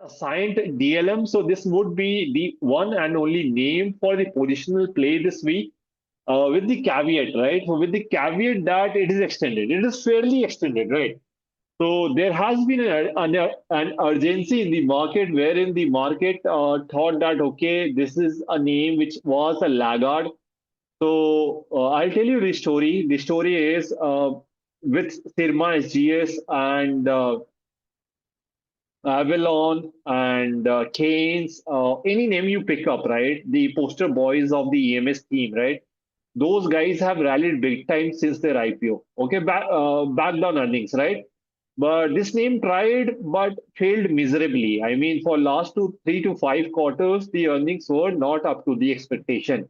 Cyient DLM. So this would be the one and only name for the positional play this week, with the caveat, right? So with the caveat that it is extended, it is fairly extended, right? So there has been an urgency in the market wherein the market thought that, okay, this is a name which was a laggard. So I'll tell you the story. The story is with Sirma SGS and Avalon and Keynes, any name you pick up, right? The poster boys of the EMS team, right? Those guys have rallied big time since their IPO. Okay, back down earnings, right? But this name tried but failed miserably. I mean, for last 3 to 5 quarters, the earnings were not up to the expectation.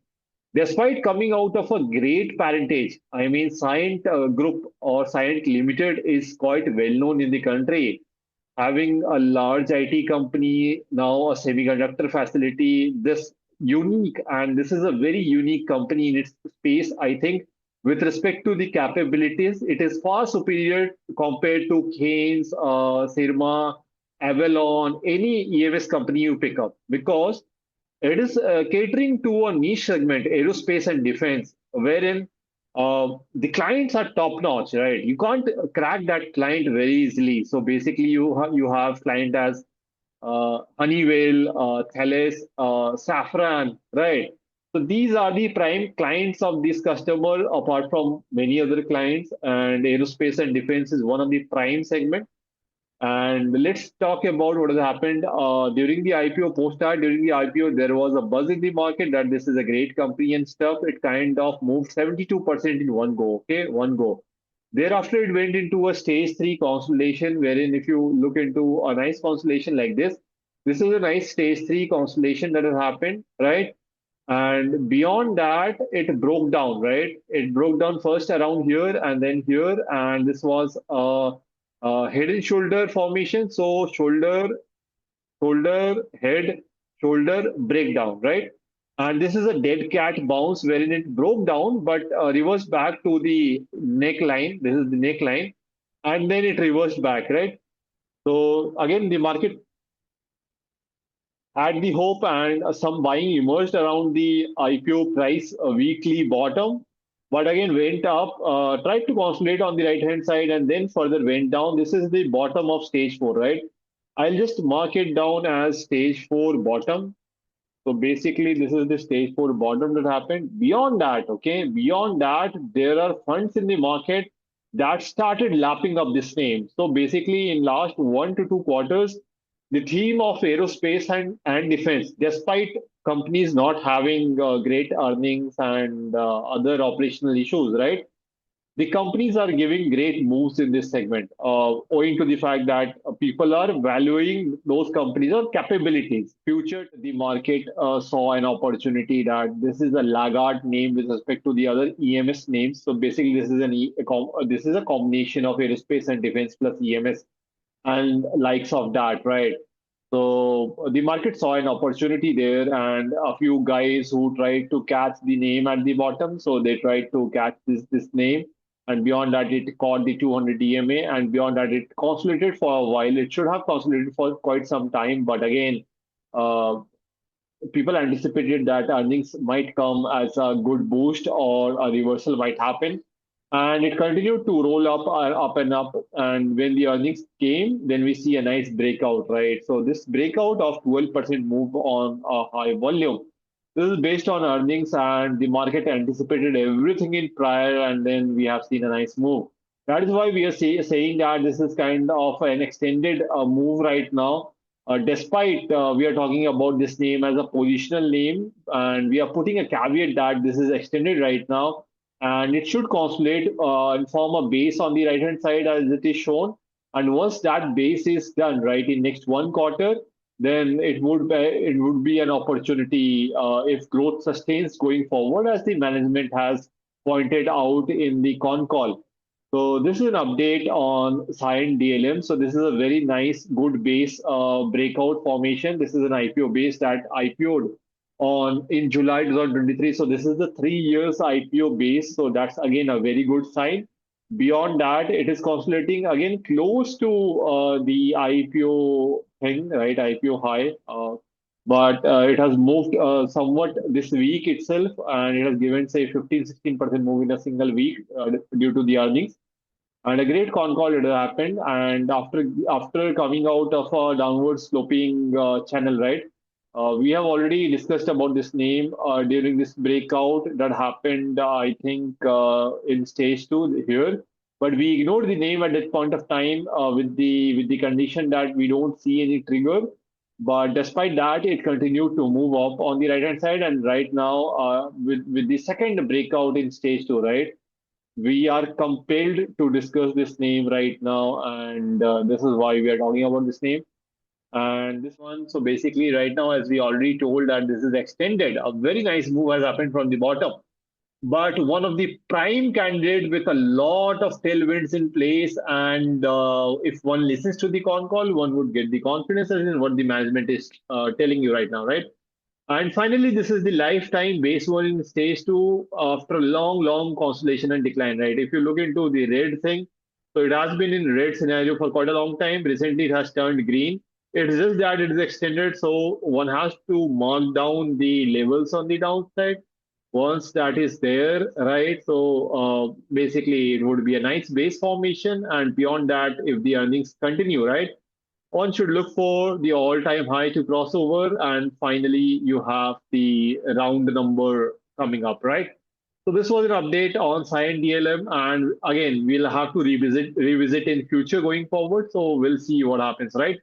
Despite coming out of a great parentage, I mean, Cyient Group or Cyient Limited is quite well known in the country, having a large IT company, now a semiconductor facility, this unique, and this is a very unique company in its space. I think with respect to the capabilities, it is far superior compared to Keynes, Sirma, Avalon, any EMS company you pick up, because it is catering to a niche segment, aerospace and defense, wherein the clients are top notch, right? You can't crack that client very easily. So basically, you have client as Honeywell, Thales, Safran, right? So these are the prime clients of this customer, apart from many other clients. And aerospace and defense is one of the prime segment. And let's talk about what has happened during the IPO. During the IPO, there was a buzz in the market that this is a great company and stuff. It kind of moved 72% in one go. Okay, one go. Thereafter, it went into a stage three consolidation, wherein if you look into a nice consolidation like this is a nice stage three consolidation that has happened, right? And beyond that, it broke down, right? It broke down first around here and then here, and this was a head and shoulder formation. So shoulder, head, shoulder breakdown, right? And this is a dead cat bounce wherein it broke down but reversed back to the neckline. This is the neckline, and then it reversed back, right? So again, the market had the hope and some buying emerged around the IPO price weekly bottom, but again went up, tried to consolidate on the right hand side and then further went down. This is the bottom of stage four, right? I'll just mark it down as stage four bottom. So basically, this is the stage four bottom that happened. Beyond that, okay, beyond that, there are funds in the market that started lapping up this name. So basically, in last 1 to 2 quarters, the theme of aerospace and defense, despite companies not having great earnings and other operational issues, right? The companies are giving great moves in this segment, owing to the fact that people are valuing those companies or capabilities. Future, the market saw an opportunity that this is a laggard name with respect to the other EMS names. So basically, this is a combination of aerospace and defense plus EMS and likes of that, right? So the market saw an opportunity there, and a few guys who tried to catch the name at the bottom. So they tried to catch this name, and beyond that, it caught the 200 DMA, and beyond that, it consolidated for a while. It should have consolidated for quite some time, but again, uh, people anticipated that earnings might come as a good boost or a reversal might happen. And it continued to roll up and up. And when the earnings came, then we see a nice breakout, right? So this breakout of 12% move on a high volume. This is based on earnings, and the market anticipated everything in prior, and then we have seen a nice move. That is why we are saying that this is kind of an extended move right now, despite we are talking about this name as a positional name, and we are putting a caveat that this is extended right now, and it should consolidate and form a base on the right hand side as it is shown. And once that base is done, right, in next 1 quarter, then it would be an opportunity if growth sustains going forward, as the management has pointed out in the con call. So this is an update on Cyient DLM. So this is a very nice, good base breakout formation. This is an IPO base that IPO'd on in July 2023. So this is the 3 years IPO base. So that's again a very good sign. Beyond that, it is consolidating again close to the IPO thing, right? IPO high. But it has moved somewhat this week itself, and it has given, say, 15-16% move in a single week due to the earnings. And a great con call it happened. And after coming out of a downward sloping channel, right? We have already discussed about this name during this breakout that happened, I think, in stage two here. But we ignored the name at that point of time with the condition that we don't see any trigger. But despite that, it continued to move up on the right hand side, and right now, with the second breakout in stage two, right? We are compelled to discuss this name right now, and this is why we are talking about this name. And this one, so basically, right now, as we already told, that this is extended, a very nice move has happened from the bottom. But one of the prime candidate with a lot of tailwinds in place, and if one listens to the con call, one would get the confidence in what the management is telling you right now, right? And finally, this is the lifetime base one in stage two after a long, long consolidation and decline, right? If you look into the red thing, so it has been in red scenario for quite a long time. Recently, it has turned green. It's just that it is extended, so one has to mark down the levels on the downside. Once that is there, right? So basically, it would be a nice base formation, and beyond that, if the earnings continue, right? One should look for the all-time high to cross over, and finally you have the round number coming up, right? So this was an update on Cyient DLM, and again we'll have to revisit in future going forward. So we'll see what happens, right?